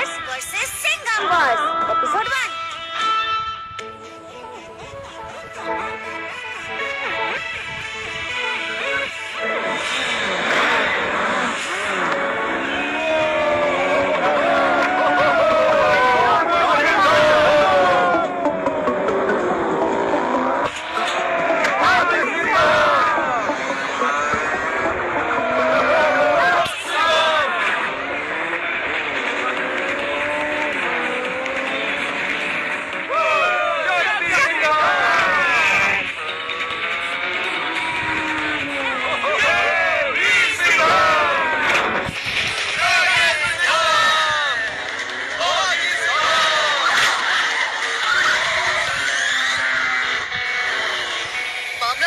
Tigers versus Singham boss episode 1।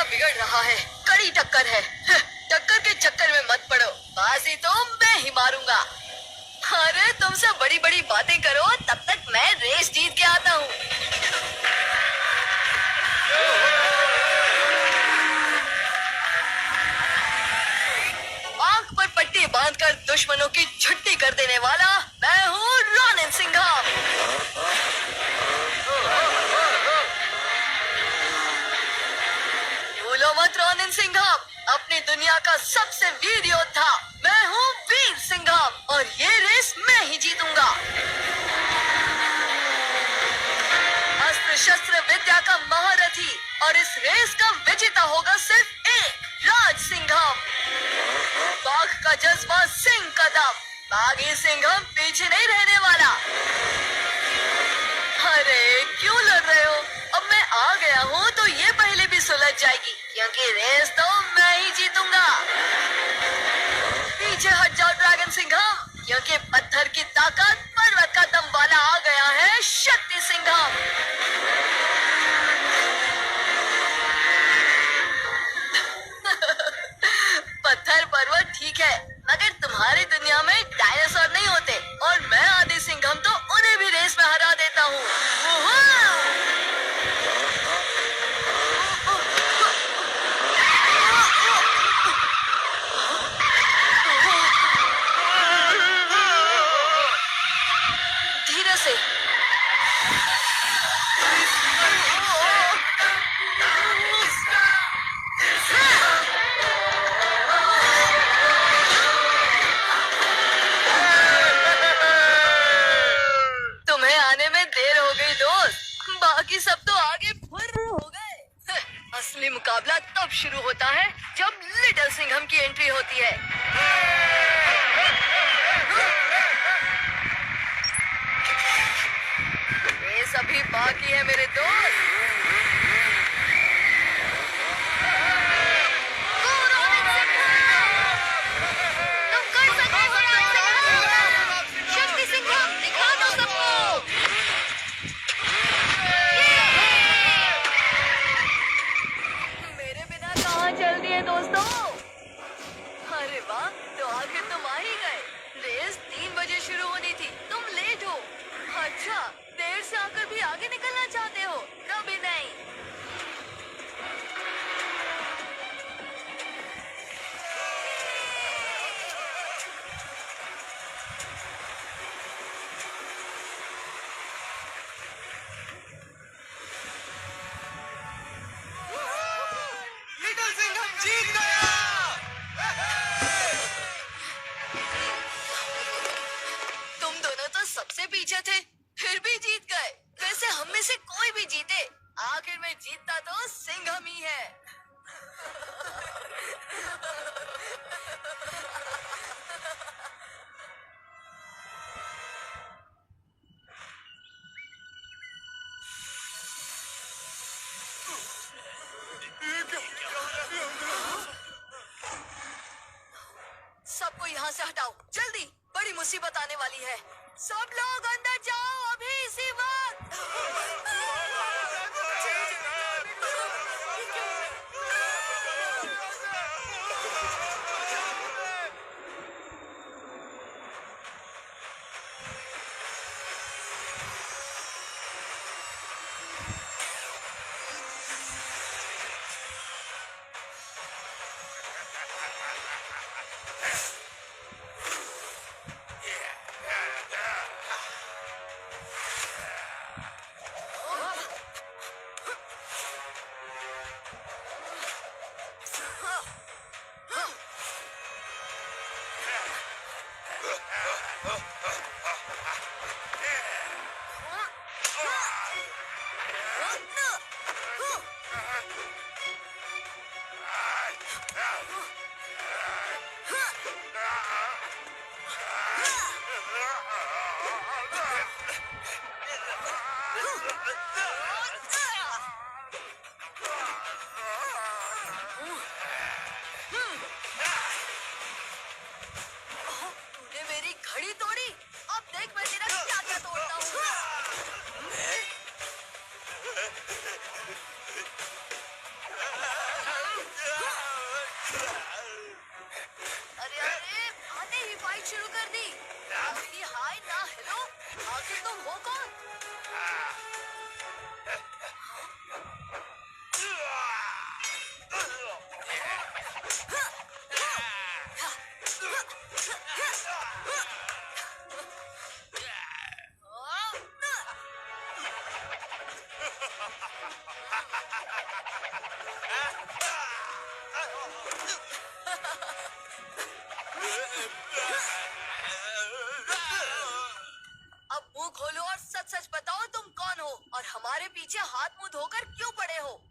बिगड़ रहा है, कड़ी टक्कर है। टक्कर के चक्कर में मत पड़ो, बाजी तो मैं ही मारूंगा। अरे तुमसे बड़ी बड़ी बातें करो, तब तक मैं रेस जीत के आता हूँ। आंख पर पट्टी बांधकर दुश्मनों की छुट्टी कर देने वाला मैं हूँ रॉनिन सिंघम। भूलो मत रॉनिन सिंघम, अपनी दुनिया का सबसे वीर योद्धा मैं हूँ वीर सिंघम, और ये रेस मैं ही जीतूंगा। अस्त्र शस्त्र विद्या का महारथी और इस रेस का विजेता होगा सिर्फ एक राज सिंघम। बाघ का जज्बा सिंह का दम, बागी सिंघम पीछे नहीं रहने वाला। अरे क्यों लड़ रहे हो? अब मैं आ गया हूँ तो ये पहले भी सुलझ जाएगी, क्योंकि रेस तो मैं ही जीतूंगा। पीछे हट जाओ ड्रैगन सिंघम, क्योंकि पत्थर की ताकत पर्वत का दम वाला आ गया है शक्ति सिंघम। पत्थर पर्वत ठीक है, मगर तुम्हारी दुनिया में डायनासोर नहीं होते, और मैं आदि सिंघम तो उन्हें भी रेस में हरा देता हूँ। धीरे से। तुम्हें आने में देर हो गई दोस्त, बाकी सब तो आगे फुर्र हो गए। असली मुकाबला तब शुरू होता है जब लिटिल सिंघम की एंट्री होती है। रेस अभी बाकी है मेरे दोस्त। तुम कर सकते हो शक्ति सिंघम, दिखा दो सबको। मेरे बिना कहाँ चल दिए दोस्तों? अरे वाह, तो आखिर तुम आ ही गए। रेस 3 बजे शुरू होनी थी, तुम लेट हो। अच्छा, देर से आकर भी आगे निकलना चाहते हो? कभी नहीं। लिटिल सिंघम जीत गया। तुम दोनों तो सबसे पीछे थे, फिर भी जीत गए। वैसे हम में से कोई भी जीते, आखिर में जीतता तो सिंघम ही है। सबको यहाँ से हटाओ जल्दी, बड़ी मुसीबत आने वाली है। सब लोग अंदर जाओ अभी इसी वक्त। तूने मेरी घड़ी तोड़ी, अब देख मैं तेरा क्या क्या तोड़ता हूँ। अरे अरे, आते ही फाइट शुरू कर दी। असली हाय ना हेलो, आखिर तुम हो कौन? अब मुंह खोलो और सच सच बताओ तुम कौन हो और हमारे पीछे हाथ मुंह धोकर क्यों पड़े हो?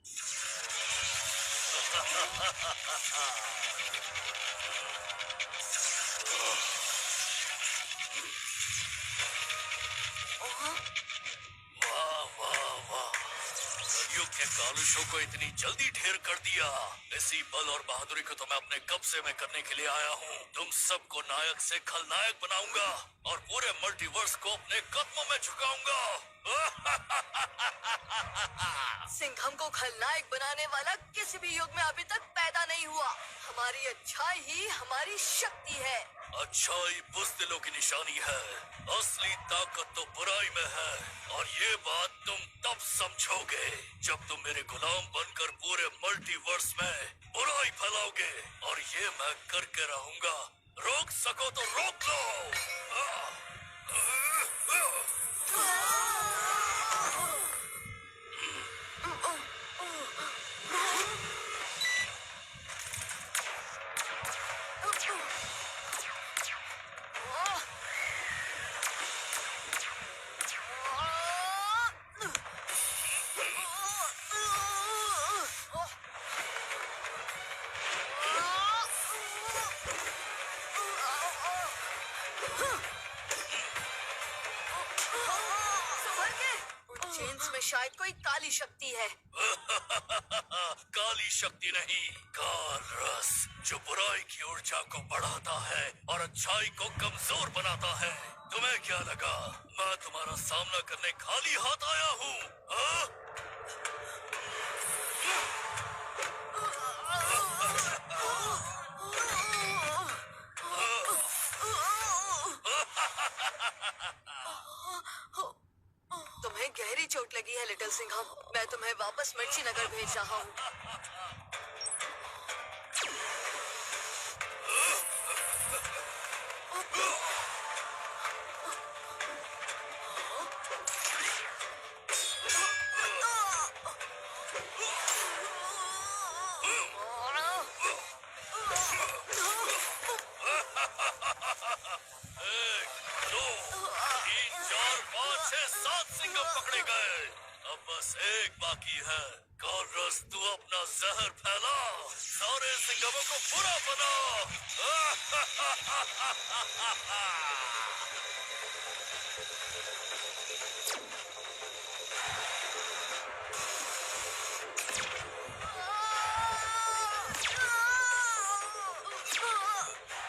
वाह वाह वाह, कलयुग के कालुषों को इतनी जल्दी ढेर कर दिया। इसी बल और बहादुरी को तो मैं अपने कब्जे में करने के लिए आया हूँ। तुम सबको नायक से खलनायक बनाऊंगा और पूरे मल्टीवर्स को अपने कदमों में झुकाऊंगा। सिंघम को खलनायक बनाने वाला किसी भी युग में अभी तक पैदा नहीं हुआ। हमारी अच्छाई ही हमारी शक्ति है। अच्छाई बुज़दिलों की निशानी है, असली ताकत तो बुराई में है। और ये बात तुम तब समझोगे जब तुम मेरे गुलाम बनकर पूरे मल्टीवर्स में बुराई फैलाओगे। और ये मैं करके रहूंगा। रोक सको तो रोक लो। जेन्स में शायद कोई काली शक्ति है। काली शक्ति नहीं, काल रस, जो बुराई की ऊर्जा को बढ़ाता है और अच्छाई को कमजोर बनाता है। तुम्हें क्या लगा मैं तुम्हारा सामना करने खाली हाथ आया हूँ? हाँ? तुम्हें गहरी चोट लगी है लिटिल सिंघम। मैं तुम्हें वापस मिर्ची नगर भेज रहा हूँ। एक, दो, तीन, चार, पाँच, छह, सात सिंघम पकड़े गए। अब बस एक बाकी है। कॉलरस, तू अपना जहर फैला, सारे सिंघमों को बुरा बना।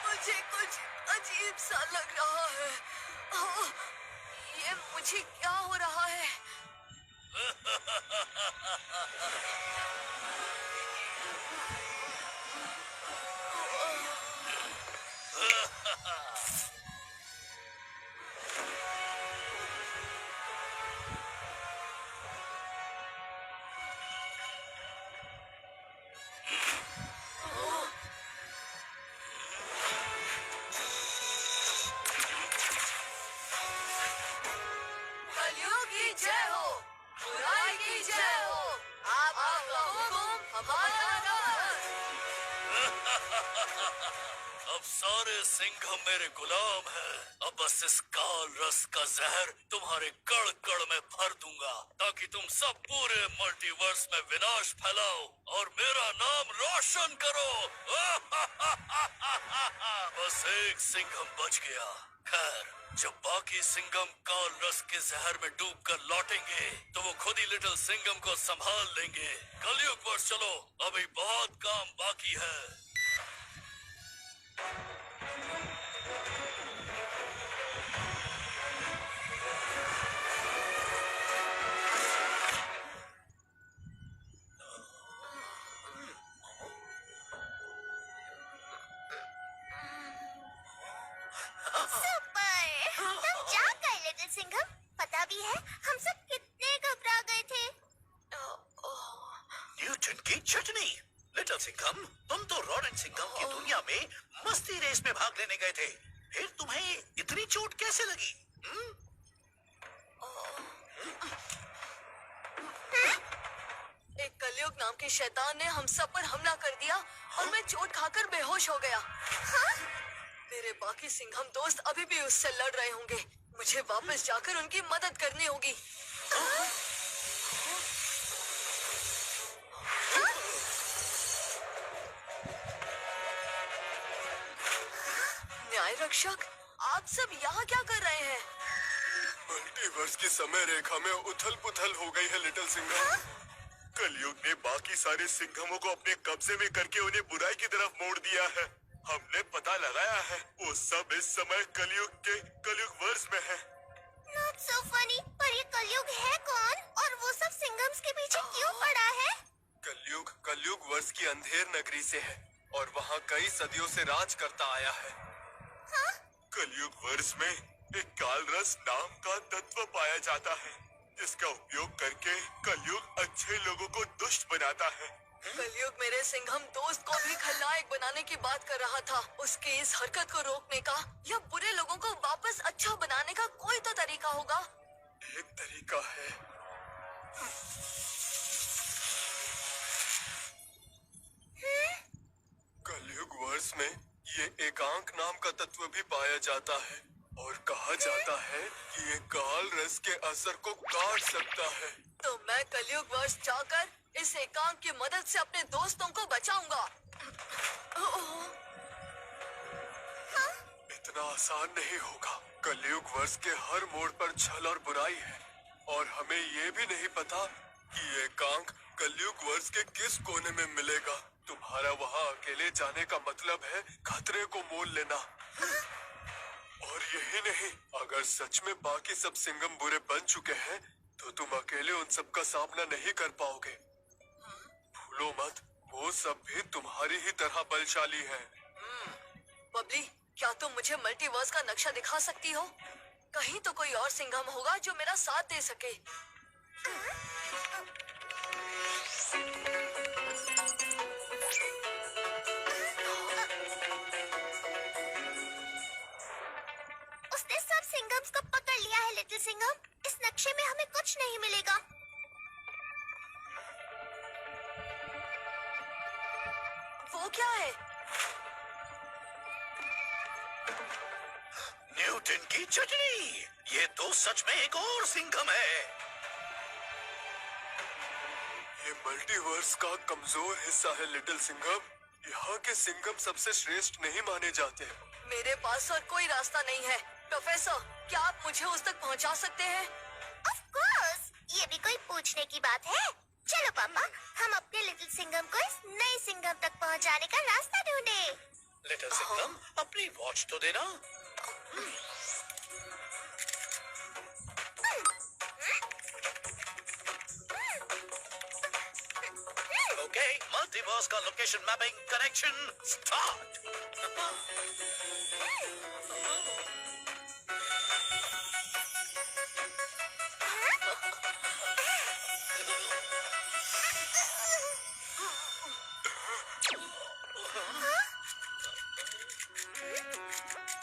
मुझे कुछ अजीब सा लग रहा है। ये मुझे क्या हो रहा है? कलयुग की जय हो, बुराई की जय हो, आपका हुक्म हमारा राज। अब सारे सिंघम मेरे गुलाम हैं। अब बस इस काल रस का जहर तुम्हारे कड़ कड़ में भर दूंगा, ताकि तुम सब पूरे मल्टीवर्स में विनाश फैलाओ और मेरा नाम रोशन करो। बस एक सिंघम बच गया। खैर, जब बाकी सिंघम काल रस के जहर में डूब कर लौटेंगे तो वो खुद ही लिटिल सिंघम को संभाल लेंगे। कलयुग वर्ष चलो, अभी बहुत काम बाकी है। सिंघम, पता भी है हम सब कितने घबरा गए थे। न्यूटन की चटनी। लिटिल सिंघम, तुम तो रॉडेंट सिंघम की दुनिया में मस्ती रेस में भाग लेने गए थे, फिर तुम्हें इतनी चोट कैसे लगी? एक कलयुग नाम के शैतान ने हम सब पर हमला कर दिया और मैं चोट खाकर बेहोश हो गया। मेरे बाकी सिंघम दोस्त अभी भी उससे लड़ रहे होंगे। मुझे वापस जाकर उनकी मदद करनी होगी। न्याय रक्षक, आप सब यहाँ क्या कर रहे हैं? मल्टीवर्स की समय रेखा में उथल पुथल हो गई है लिटिल सिंघम। कलयुग ने बाकी सारे सिंघमों को अपने कब्जे में करके उन्हें बुराई की तरफ मोड़ दिया है। हमने पता लगाया है, वो सब इस समय कलयुग वर्ष में है। Not so funny, पर ये कलयुग है कौन और वो सब सिंघम्स के पीछे क्यों पड़ा है? कलयुग वर्ष की अंधेर नगरी से है और वहाँ कई सदियों से राज करता आया है। हाँ? कलयुग वर्ष में एक कालरस नाम का तत्व पाया जाता है, जिसका उपयोग करके कलयुग अच्छे लोगों को दुष्ट बनाता है। कलयुग मेरे सिंघम दोस्त को भी खलनायक बनाने की बात कर रहा था। उसकी इस हरकत को रोकने का या बुरे लोगों को वापस अच्छा बनाने का कोई तो तरीका होगा। एक तरीका है। कलयुग वर्ष में ये एकांक नाम का तत्व भी पाया जाता है और कहा जाता है कि ये काल रस के असर को काट सकता है। तो मैं कलयुग वर्ष जाकर इस एकांक की मदद से अपने दोस्तों को बचाऊंगा। इतना आसान नहीं होगा। कलयुग वर्ष के हर मोड़ पर छल और बुराई है और हमें ये भी नहीं पता कि ये एकांक कलयुग वर्ष के किस कोने में मिलेगा। तुम्हारा वहाँ अकेले जाने का मतलब है खतरे को मोल लेना। और यही नहीं, अगर सच में बाकी सब सिंघम बुरे बन चुके हैं तो तुम अकेले उन सब का सामना नहीं कर पाओगे। भूलो मत, वो सब भी तुम्हारी ही तरह बलशाली हैं। बबली, क्या तुम मुझे मल्टीवर्स का नक्शा दिखा सकती हो? कहीं तो कोई और सिंघम होगा जो मेरा साथ दे सके। उसने सब सिंघम्स को पकड़ लिया है लिटिल सिंघम। इस नक्शे में हमें कुछ नहीं मिलेगा। वो क्या है? न्यूटन की चटनी। ये तो सच में एक और सिंघम है। ये मल्टीवर्स का कमजोर हिस्सा है लिटिल सिंघम। यहाँ के सिंघम सबसे श्रेष्ठ नहीं माने जाते। मेरे पास और कोई रास्ता नहीं है। प्रोफेसर, क्या आप मुझे उस तक पहुँचा सकते हैं? Of course, ये भी कोई पूछने की बात है। चलो पापा, हम अपने लिटिल सिंघम को इस नए सिंघम तक पहुंचाने का रास्ता ढूंढे। लिटिल सिंघम, अपनी वॉच तो देना। ओके, मल्टीवर्स का location mapping connection start.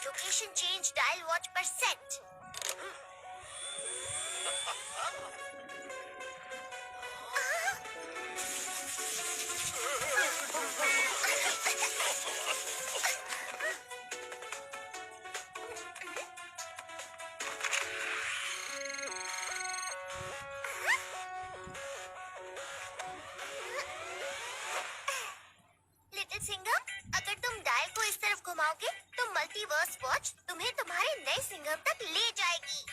Location change, dial watch पर सेट। लिटिल सिंघम, अगर तुम डायल को इस तरफ घुमाओगे तो मल्टीवर्स वॉच तुम्हें तुम्हारे नए सिंघम सिंघम तक ले जाएगी।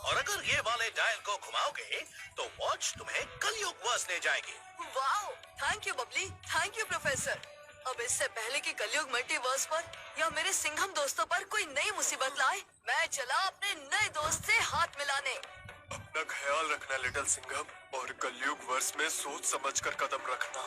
और अगर ये वाले डायल को घुमाओगे तो वॉच तुम्हें कलयुग वर्स ले जाएगी। Wow, thank you Babli, thank you professor. अब इससे पहले कि कलयुग मल्टीवर्स पर या मेरे सिंघम दोस्तों पर कोई नई मुसीबत लाए, मैं चला अपने नए दोस्त से हाथ मिलाने। अपना ख्याल रखना लिटिल सिंघम, और कलयुग वर्ष में सोच समझकर कदम रखना।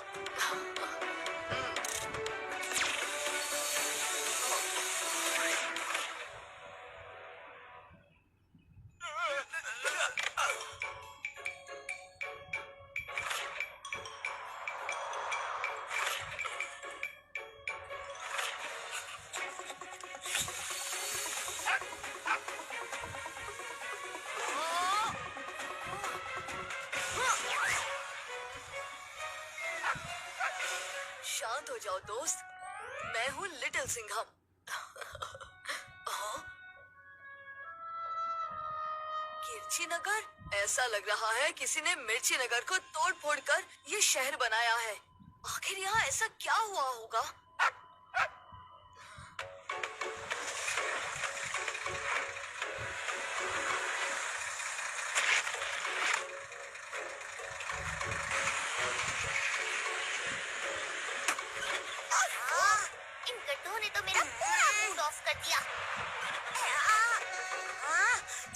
शांत हो जाओ दोस्त, मैं हूँ लिटिल सिंघम। किर्ची नगर? ऐसा लग रहा है किसी ने मिर्ची नगर को तोड़ फोड़ कर ये शहर बनाया है। आखिर यहाँ ऐसा क्या हुआ होगा? इन गड्ढों ने तो मेरा पूरा मूड ऑफ कर दिया।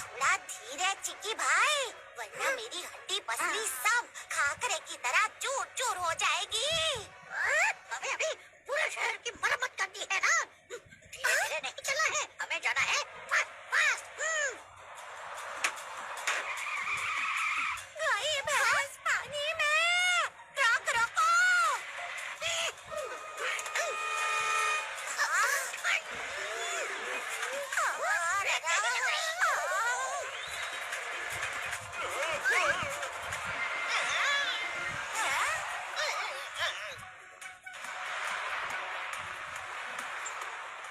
थोड़ा धीरे चिक्की भाई, वरना मेरी हड्डी पसली सब खाकरे की तरह चूर चूर हो जाएगी। अभी अभी पूरे शहर की मरम्मत करनी है ना। धीरे धीरे नहीं चलना है, हमें जाना है फास्ट फास्ट। गाय भैंस पानी में, ट्रक रोको।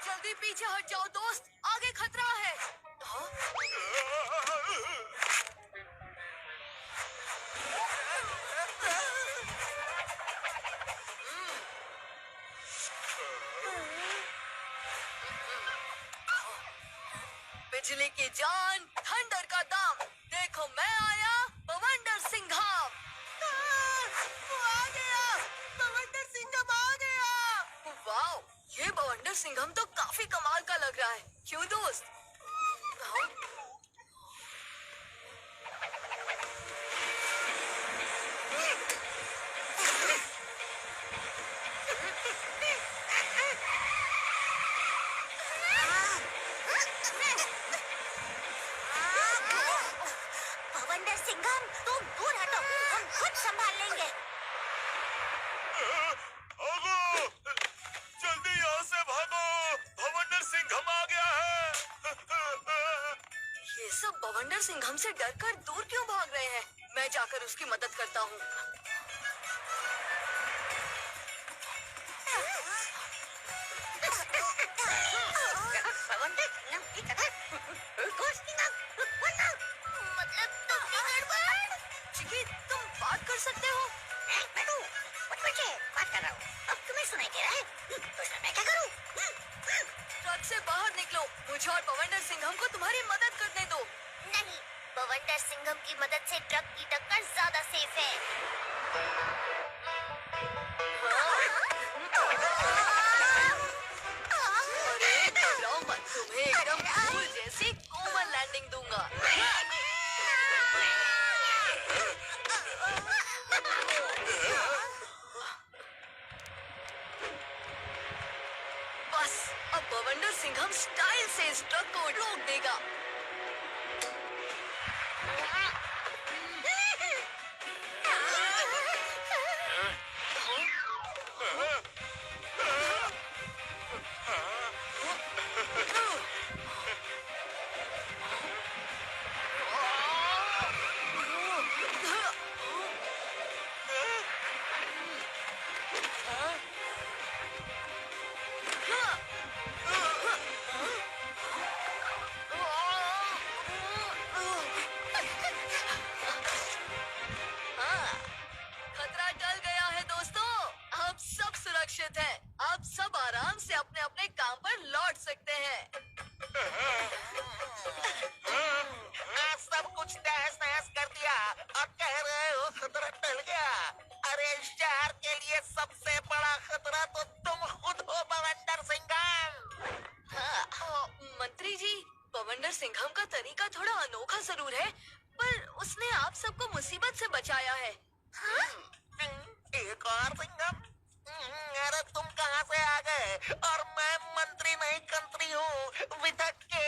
जल्दी पीछे हट जाओ दोस्त, आगे खतरा है। हाँ? बिजली की जान, थंडर का दम, देखो मैं आया बवंडर सिंघम। वो आ गया, बवंडर सिंघम आ गया। वाओ, ये बवंडर सिंघम तो काफी कमाल का लग रहा है, क्यों दोस्त? हाँ? भवंडर सिंघम, तुम दूर हटो, हम खुद संभाल लेंगे। भागो! जल्दी यहाँ से भागो! भवंडर सिंघम आ गया है! ये सब बवंडर सिंघम से डरकर दूर क्यों भाग रहे हैं? मैं जाकर उसकी मदद करता हूँ। मतलब तुमने गड़बड़? चिकी, तुम बात कर सकते हो? बात कर रहा हूँ। अब तुम्हें सुनाई दे रहा है? तो इसमें मैं क्या करूँ? ट्रक से बाहर निकलो, मुझे और बवंडर सिंघम को तुम्हारी मदद करने दो। नहीं, बवंडर सिंघम की मदद से ट्रक की टक्कर ज्यादा सेफ है। अरे घबराओ मत, तुम्हें एकदम फूल जैसी कोमल लैंडिंग दूंगा। बस, अब बवंडर सिंघम स्टाइल से इस ट्रक को रोक देगा। लड़का थोड़ा अनोखा जरूर है, पर उसने आप सबको मुसीबत से बचाया है। एक और सिंघम। अरे तुम कहाँ से आ गए? और मैं मंत्री नहीं कंत्री हूँ, विधक के।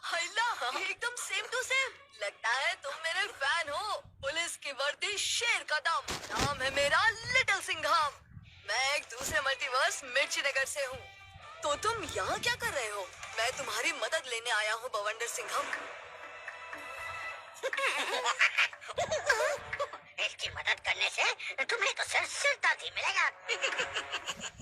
हैला, एकदम सेम टू सेम। लगता है तुम मेरे फैन हो। पुलिस की वर्दी शेर का दम, नाम है मेरा लिटिल सिंघम। मैं एक दूसरे मल्टीवर्स मिर्ची नगर से हूँ। तो तुम यहाँ क्या कर रहे हो? मैं तुम्हारी मदद लेने आया हूँ बवंडर सिंघम। इसकी मदद करने से तुम्हें तो सिरदर्द मिलेगा।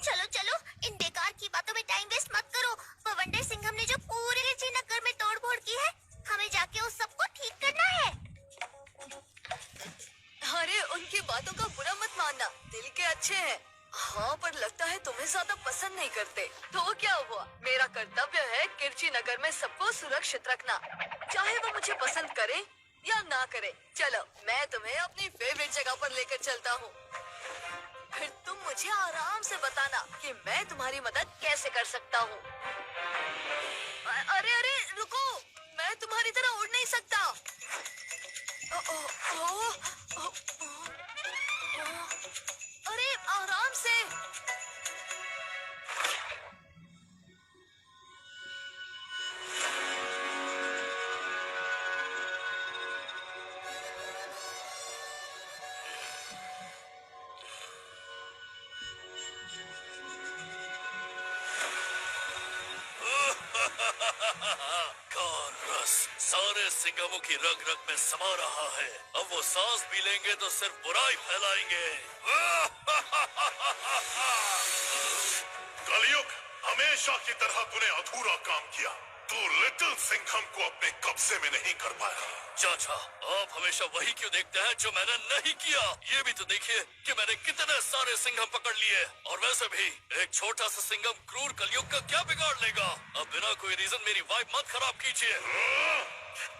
चलो चलो, इन बेकार की बातों में टाइम वेस्ट मत करो। बवंडर सिंघम ने जो पूरे नगर में तोड़-फोड़ की है, हमें जाके उस सबको ठीक करना है। अरे उनकी बातों का बुरा मत मानना, दिल के अच्छे हैं। हाँ, पर लगता है तुम्हें ज्यादा पसंद नहीं करते। तो क्या हुआ, मेरा कर्तव्य है किर्ची नगर में सबको सुरक्षित रखना, चाहे वो मुझे पसंद करे या ना करे। चलो, मैं तुम्हें अपनी फेवरेट जगह पर लेकर चलता हूँ। फिर तुम मुझे आराम से बताना कि मैं तुम्हारी मदद कैसे कर सकता हूँ। अरे अरे रुको, मैं तुम्हारी तरह उड़ नहीं सकता। अरे आराम से। का रस सारे सिंघमों की रग रग में समा रहा है। अब वो सांस भी लेंगे तो सिर्फ बुराई फैलाएंगे। कलयुग, हमेशा की तरह तूने अधूरा काम किया। तू लिटिल सिंघम को अपने कब्जे में नहीं कर पाया। चाचा, आप हमेशा वही क्यों देखते हैं जो मैंने नहीं किया? ये भी तो देखिए कि मैंने कितने सारे सिंघम पकड़ लिए। और वैसे भी एक छोटा सा सिंघम क्रूर कलयुग का क्या बिगाड़ लेगा? अब बिना कोई रीजन मेरी वाइब मत खराब कीजिए।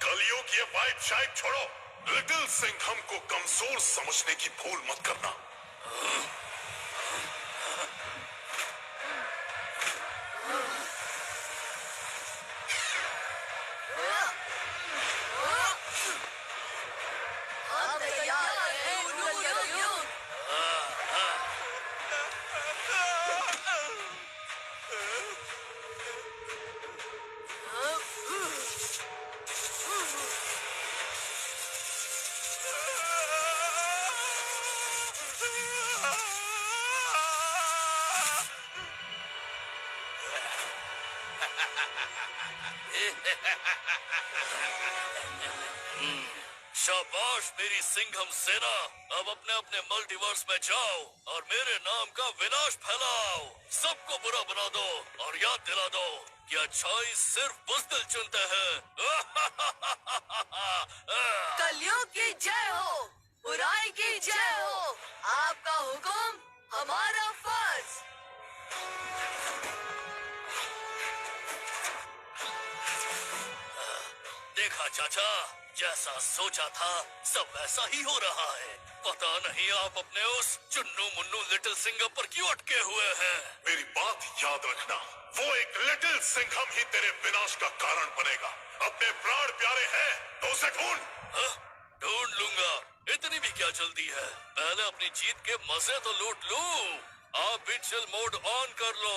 कलयुग, ये वाइब शाइब छोड़ो। लिटिल सिंघम को कमजोर समझने की भूल मत करना। हम तैयार हैं, कलयुग। शाबाश मेरी सिंघम सेना। अब अपने अपने मल्टीवर्स में जाओ और मेरे नाम का विनाश फैलाओ। सबको बुरा बना दो और याद दिला दो कि अच्छाई सिर्फ बुज़दिल चुनते हैं। कलयुग की जय हो, बुराई की जय हो। आपका हुक्म, हमारा फर्ज। देखा चाचा, जैसा सोचा था सब वैसा ही हो रहा है। पता नहीं आप अपने उस चुन्नू मुन्नू लिटिल सिंघम पर क्यों अटके हुए हैं। मेरी बात याद रखना, वो एक लिटिल सिंघम ही तेरे विनाश का कारण बनेगा। अपने प्राण प्यारे हैं तो उसे ढूंढ। हाँ? ढूंढ लूंगा, इतनी भी क्या जल्दी है। पहले अपनी जीत के मजे तो लूट लूं। आप भी चिल मोड ऑन कर लो।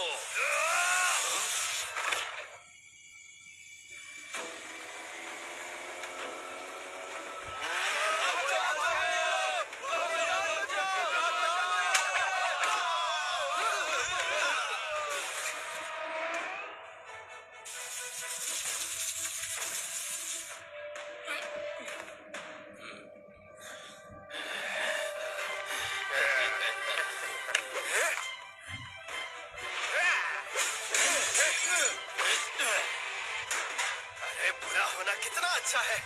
अरे बुरा होना कितना अच्छा है।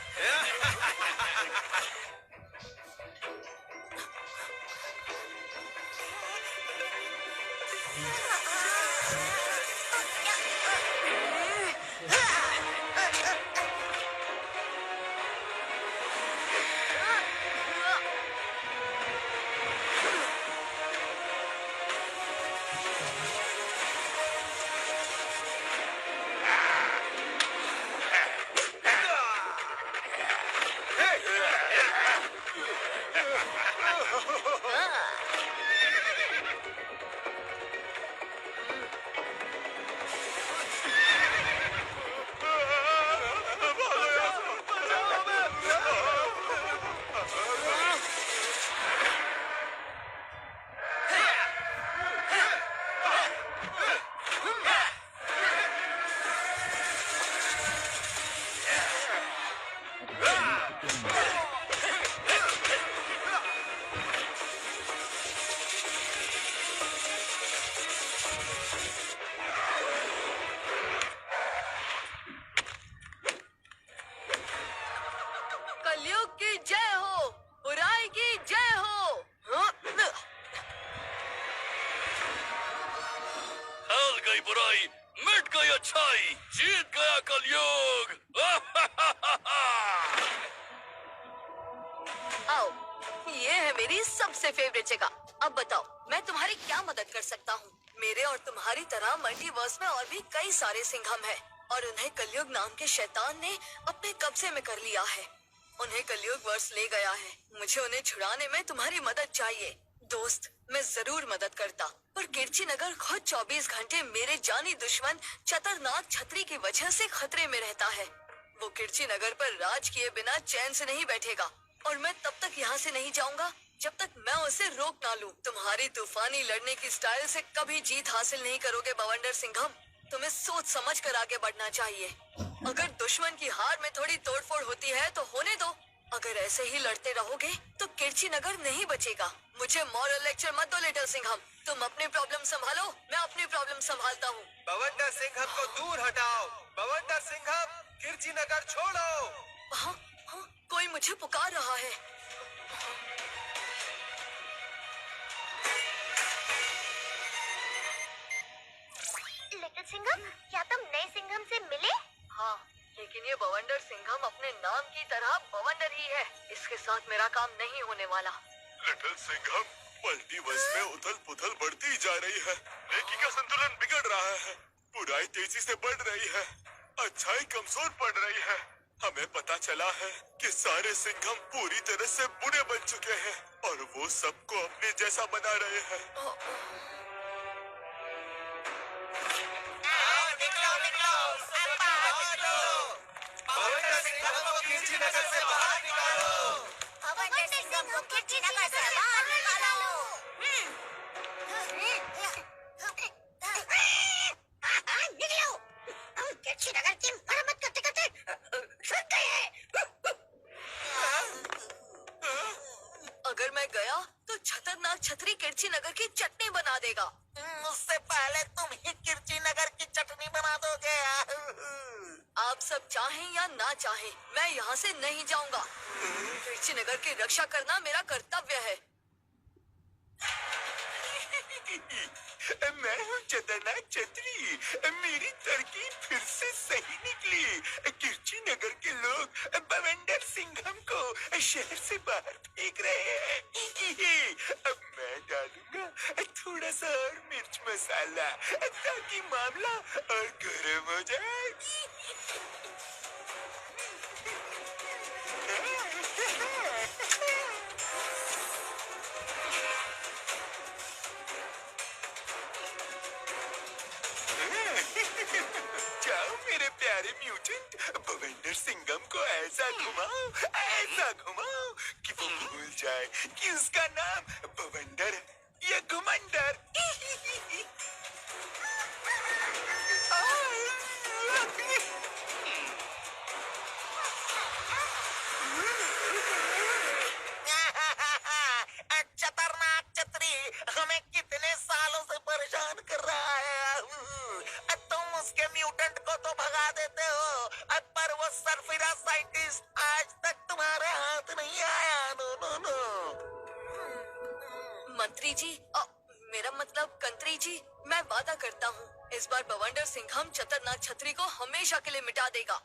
बुराई जीत गया कलयुग। आओ, ये है मेरी सबसे फेवरेट जगह। अब बताओ, मैं तुम्हारी क्या मदद कर सकता हूँ? मेरे और तुम्हारी तरह मल्टीवर्स में और भी कई सारे सिंघम हैं, और उन्हें कलयुग नाम के शैतान ने अपने कब्जे में कर लिया है। उन्हें कलयुग वर्ष ले गया है। मुझे उन्हें छुड़ाने में तुम्हारी मदद चाहिए। दोस्त, मैं जरूर मदद करता, पर किर्ची नगर खुद 24 घंटे मेरे जानी दुश्मन चतरनाक छतरी की वजह से खतरे में रहता है। वो किर्ची नगर पर राज किए बिना चैन से नहीं बैठेगा, और मैं तब तक यहाँ से नहीं जाऊंगा जब तक मैं उसे रोक ना लूं। तुम्हारी तूफानी लड़ने की स्टाइल से कभी जीत हासिल नहीं करोगे बवंडर सिंघम। तुम्हें सोच समझ कर आगे बढ़ना चाहिए। अगर दुश्मन की हार में थोड़ी तोड़फोड़ होती है तो होने दो। अगर ऐसे ही लड़ते रहोगे तो किर्ची नगर नहीं बचेगा। मुझे मॉरल लेक्चर मत दो लिटिल सिंघम। तुम अपनी प्रॉब्लम संभालो, मैं अपनी प्रॉब्लम संभालता हूँ। बवंडर सिंघम को दूर हटाओ। बवंडर सिंघम, किर्ची नगर छोड़ो। हाँ, हाँ, कोई मुझे पुकार रहा है। लिटिल सिंघम, क्या तुम नए सिंघम से मिले? हाँ, लेकिन ये बवंडर सिंघम अपने नाम की तरह बवंडर ही है। इसके साथ मेरा काम नहीं होने वाला। लिटिल सिंघम, मल्टीवर्स में उथल पुथल बढ़ती जा रही है। नेकी का संतुलन बिगड़ रहा है। बुराई तेजी से बढ़ रही है, अच्छाई कमजोर पड़ रही है। हमें पता चला है कि सारे सिंघम पूरी तरह से बुरे बन चुके हैं और वो सबको अपने जैसा बना रहे हैं। बवंडर सिंघम को किर्ची नगर से बाहर निकालो। बवंडर सिंघम को किर्ची नगर से बाहर निकालो। निकलो। हम किर्ची नगर की मरम्मत करते करते थक गए हैं। अगर मैं गया तो खतरनाक छतरी किर्ची नगर की चटनी बना देगा। उससे पहले तुम ही किर्ची नगर की चटनी बना दोगे। आप सब चाहें या ना चाहें, मैं यहाँ से नहीं जाऊंगा। किर्ची नगर की रक्षा करना मेरा कर्तव्य है। मैं हूँ चतरनाक छतरी। मेरी तरकीब फिर से सही निकली। किर्ची नगर के लोग बवंडर सिंघम को शहर से बाहर फेंक रहे हैं। अब मैं डालूंगा थोड़ा सा और मिर्च मसाला ताकि मामला और गर्म हो जाए। जाओ मेरे प्यारे म्यूटेंट, बवंडर सिंघम को ऐसा घुमाओ कि वो भूल जाए कि उसका नाम बवंडर है या घुमंडर। चतरनाक छतरी हमें कितने सालों से परेशान कर रहा है। तुम उसके म्यूटेंट को तो भगा देते हो, पर वो सरफिरा साइंटिस्ट आज तक तुम्हारे हाथ नहीं आया। No no no. मंत्री जी, मेरा मतलब कंत्री जी, मैं वादा करता हूँ इस बार बवंडर सिंघम चतरनाक छतरी को हमेशा के लिए मिटा देगा।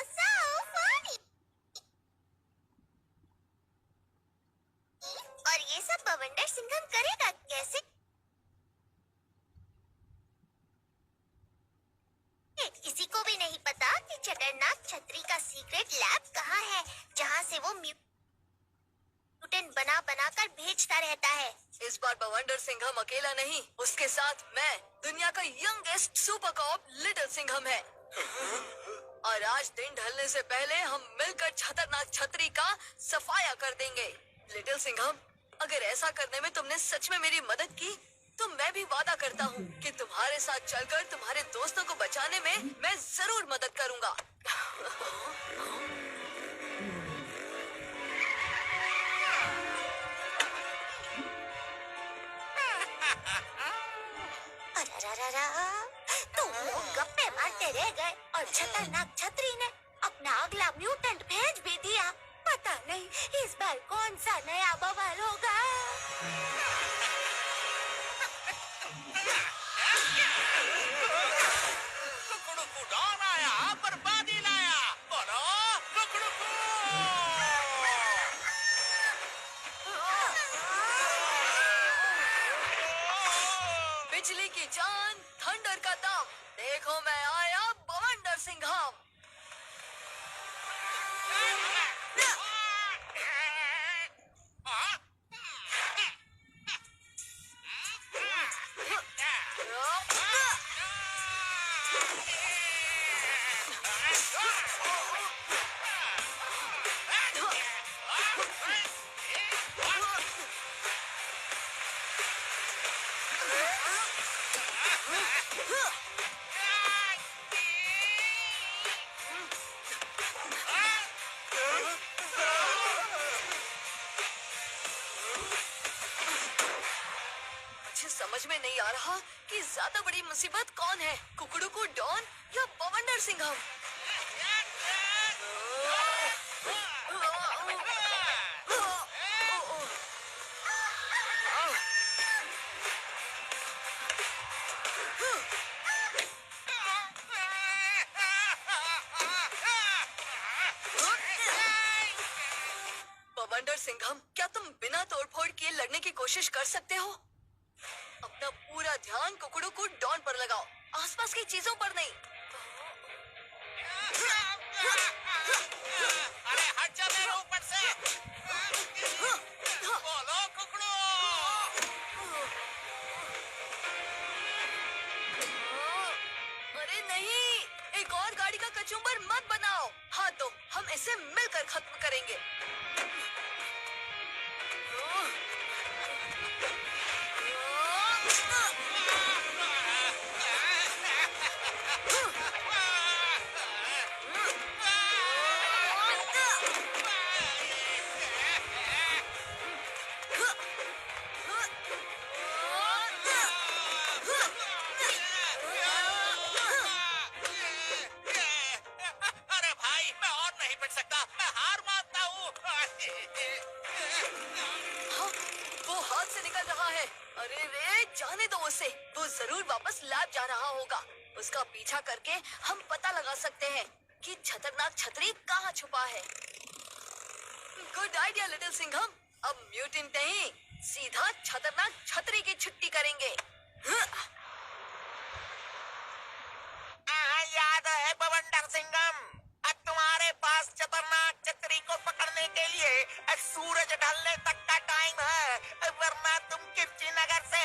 So funny. और ये सब बवंडर सिंघम करेगा कैसे? किसी को भी नहीं पता कि चतरनाक छतरी का सीक्रेट लैब कहाँ है, जहाँ से वो म्यूटेंट बना बना कर भेजता रहता है। इस बार बवंडर सिंघम अकेला नहीं, उसके साथ मैं, दुनिया का youngest super cop little Singham है। और आज दिन ढलने से पहले हम मिलकर खतरनाक छतरी का सफाया कर देंगे। लिटिल सिंघम, अगर ऐसा करने में तुमने सच में मेरी मदद की तो मैं भी वादा करता हूँ कि तुम्हारे साथ चलकर तुम्हारे दोस्तों को बचाने में मैं जरूर मदद करूँगा। तुम लोग गप्पे मारते रह गए और खतरनाक छतरी ने अपना अगला म्यूटेंट भेज भी दिया। पता नहीं इस बार कौन सा नया बवाल होगा। थंडर का दम, देखो मैं आया बवंडर सिंघम। मुझे समझ में नहीं आ रहा कि ज्यादा बड़ी मुसीबत कौन है, कुकड़ू डॉन या बवंडर सिंघम। बवंडर सिंघम, क्या तुम बिना तोड़फोड़ किए लड़ने की कोशिश कर सकते हो? अपना पूरा ध्यान कुकड़ू डॉन पर लगाओ, आसपास की चीजों पर नहीं। अरे हट जा मेरे ऊपर से। बोलो कुकड़ू। अरे नहीं, एक और गाड़ी का कचूमर मत बनाओ। हाँ तो हम इसे मिलकर खत्म करेंगे। अरे भाई मैं और नहीं पिट सकता, मैं हार मानता हूँ। हाँ, वो हाथ से निकल रहा है। अरे रे, जाने दो उसे, वो जरूर वापस लैब जा रहा होगा। उसका पीछा करके हम पता लगा सकते हैं कि खतरनाक छतरी कहाँ छुपा है। गुड आइडिया लिटिल सिंघम, अब म्यूटेंट नहीं, सीधा खतरनाक छतरी की छुट्टी करेंगे। याद है बवंडर सिंघम, अब तुम्हारे पास खतरनाक छतरी को पकड़ने के लिए सूरज ढलने तक का टाइम है, वरना तुम किर्ची नगर से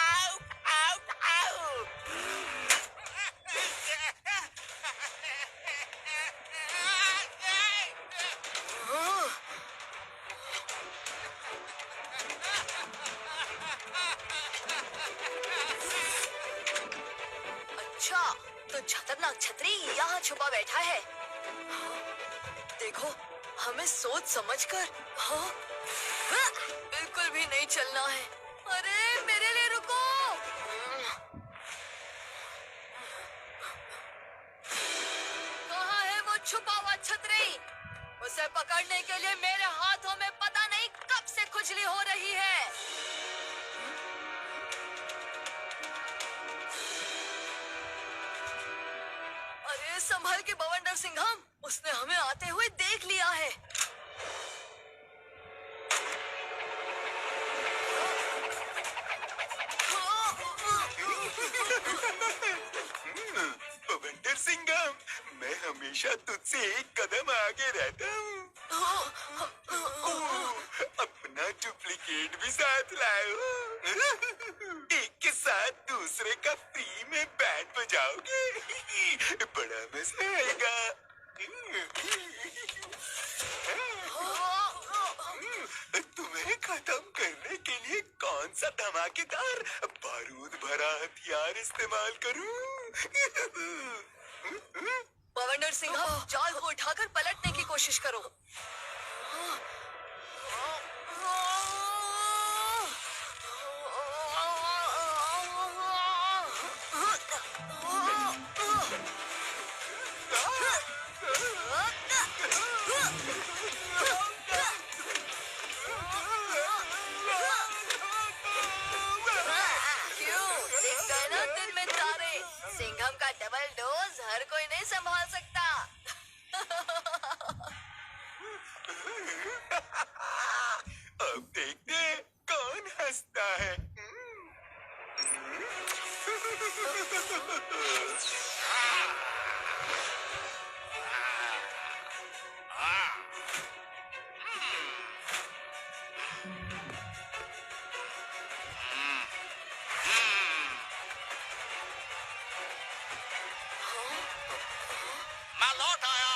आउट आउट आउट। अच्छा, तो खतरनाक छतरी यहाँ छुपा बैठा है। देखो, हमें सोच समझकर बिल्कुल भी नहीं चलना है। अरे मेरे लिए रुको। कहाँ है वो छुपा हुआ छतरी? उसे पकड़ने के लिए मेरे हाथों में पता नहीं कब से खुजली हो रही है। अरे संभल के बवंडर सिंघम, उसने हमें आते हुए देख लिया है। बवंडर सिंघम, मैं हमेशा तुझसे एक कदम आगे रहता हूँ। अपना डुप्लीकेट भी साथ लाओ। एक के साथ दूसरे का फ्री में बैंड बजाओगे, बड़ा मजा आएगा। तुम्हें खत्म करने के लिए कौन सा धमाकेदार बारूद भरा हथियार इस्तेमाल करूं? बवंडर सिंघम, जाल को उठाकर पलटने की कोशिश करो। क्यों? दिख गए ना दिन में तारे? सिंघम का डबल डोज हर कोई नहीं संभाल सकता। अब देखते हैं कौन हंसता है। लौट आया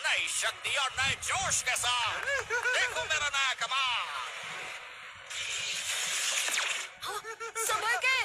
नई शक्ति और नए जोश के साथ। देखो मेरा नया कमाल। संभल के।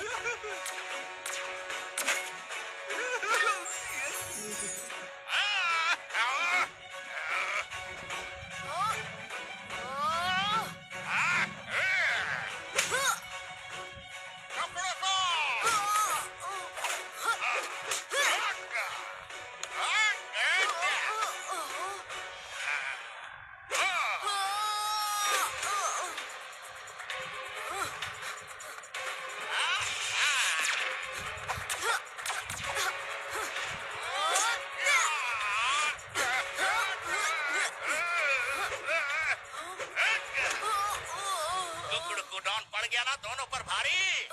दोनों पर भारी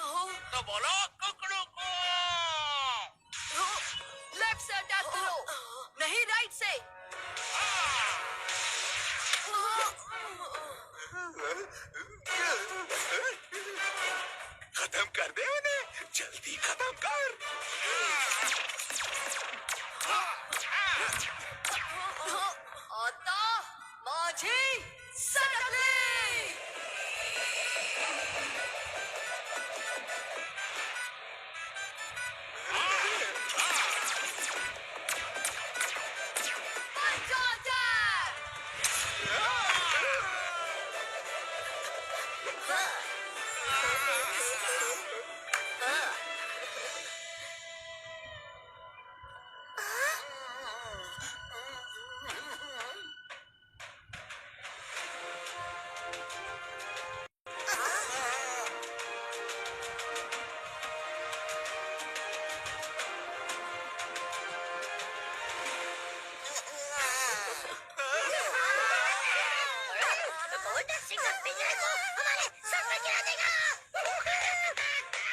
तो बोलो कुकड़ू को। लेफ्ट से अटैक करो, नहीं राइट से। खत्म कर दे उन्हें, जल्दी खत्म कर। आता माझी सटकली।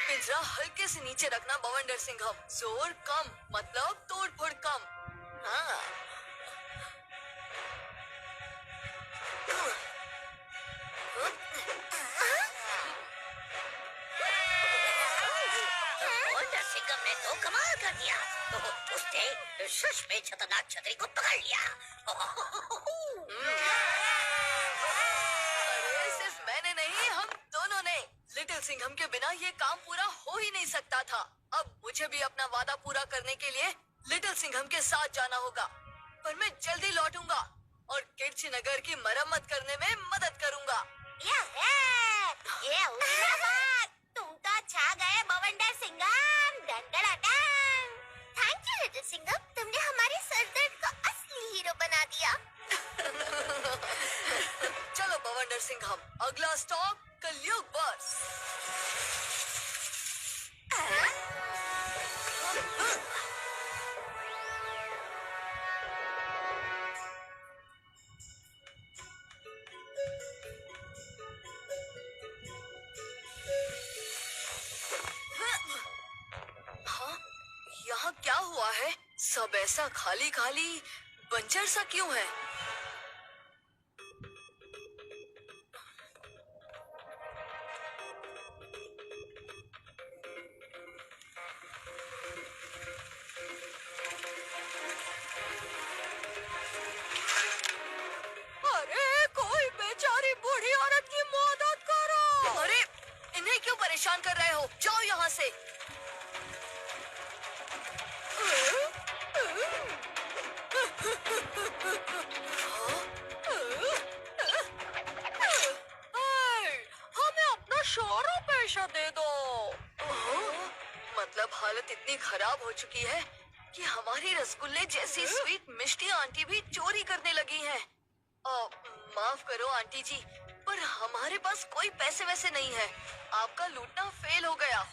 पिंजरा हल्के से नीचे रखना बवंडर सिंघम। जोर कम मतलब तोड़ फोड़ कम। हाँ। बवंडर सिंघम ने तो कमाल कर दिया। उसने सच में खतरनाक छतरी को पकड़ लिया। अरे सिर्फ मैंने नहीं, हम दोनों ने। लिटिल सिंघम के बिना ये काम पूरा हो ही नहीं सकता था। अब मुझे भी अपना वादा पूरा करने के लिए लिटिल सिंघम के साथ जाना होगा। पर मैं जल्दी लौटूंगा और किर्ची नगर की मरम्मत करने में मदद करूंगा। ये तुम तो छा गए बवंडर Singham. Thank you little Singham, तुमने हमारे सरदर्द को असली हीरो बना दिया। चलो बवंडर सिंघम, अगला स्टॉप कलयुग बस। हाँ, यहाँ क्या हुआ है? सब ऐसा खाली खाली बंजर सा क्यों है? अरे कोई बेचारी बूढ़ी औरत की मदद करो। अरे इन्हें क्यों परेशान कर रहे हो? जाओ यहाँ से। हमें अपना शोरों पेशा दे दो। मतलब हालत इतनी खराब हो चुकी है कि हमारी रसगुल्ले जैसी स्वीट मिष्टी आंटी भी चोरी करने लगी हैं। माफ करो आंटी जी, पर हमारे पास कोई पैसे वैसे नहीं है। आपका लूटना फेल हो गया।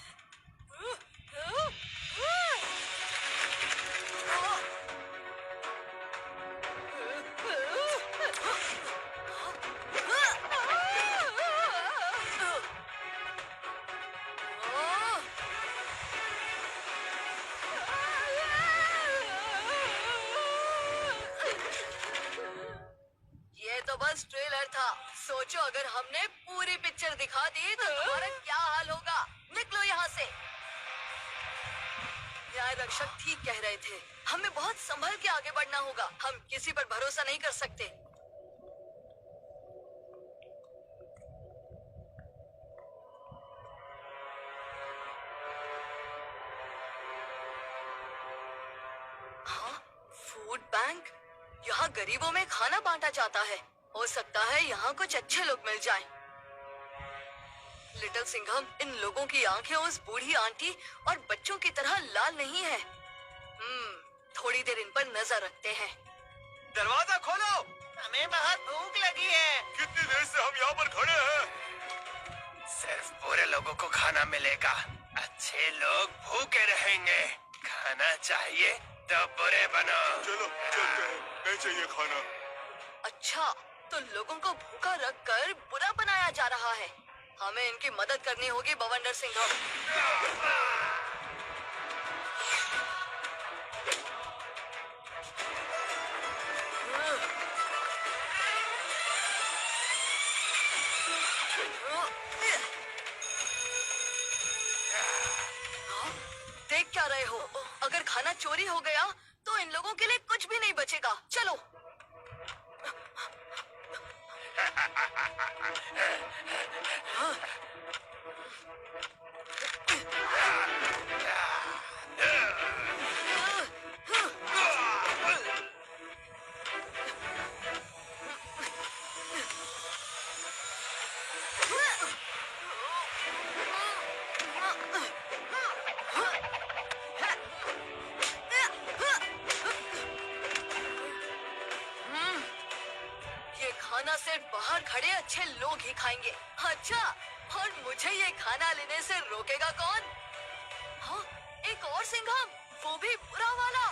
ये तो बस ट्रेलर था। सोचो अगर हमने पूरी पिक्चर दिखा दी तो तुम्हारा क्या हाल होगा। निकलो यहाँ से। न्याय रक्षक ठीक कह रहे थे। हमें बहुत संभल के आगे बढ़ना होगा। हम किसी पर भरोसा नहीं कर सकते। हाँ, फूड बैंक। यहाँ गरीबों में खाना बांटा जाता है। हो सकता है यहाँ कुछ अच्छे लोग मिल जाएं। लिटिल सिंघम, इन लोगों की आंखें उस बूढ़ी आंटी और बच्चों की तरह लाल नहीं है। थोड़ी देर इन पर नजर रखते हैं। दरवाजा खोलो। हमें बहुत भूख लगी है। कितनी देर से हम यहाँ पर खड़े हैं? सिर्फ बुरे लोगों को खाना मिलेगा, अच्छे लोग भूखे रहेंगे। खाना चाहिए तो बुरे बनो। चलो चलते हैं, नहीं चाहिए खाना। अच्छा, तो लोगों को भूखा रखकर बुरा बनाया जा रहा है। हमें इनकी मदद करनी होगी बवंडर सिंघम। देख क्या रहे हो? अगर खाना चोरी हो गया तो इन लोगों के लिए कुछ भी नहीं बचेगा। चलो। ये खाना सिर्फ बाहर खड़े अच्छे लोग ही खाएंगे। अच्छा, और मुझे ये खाना लेने से रोकेगा कौन? हाँ, एक और सिंघम, वो भी बुरा वाला।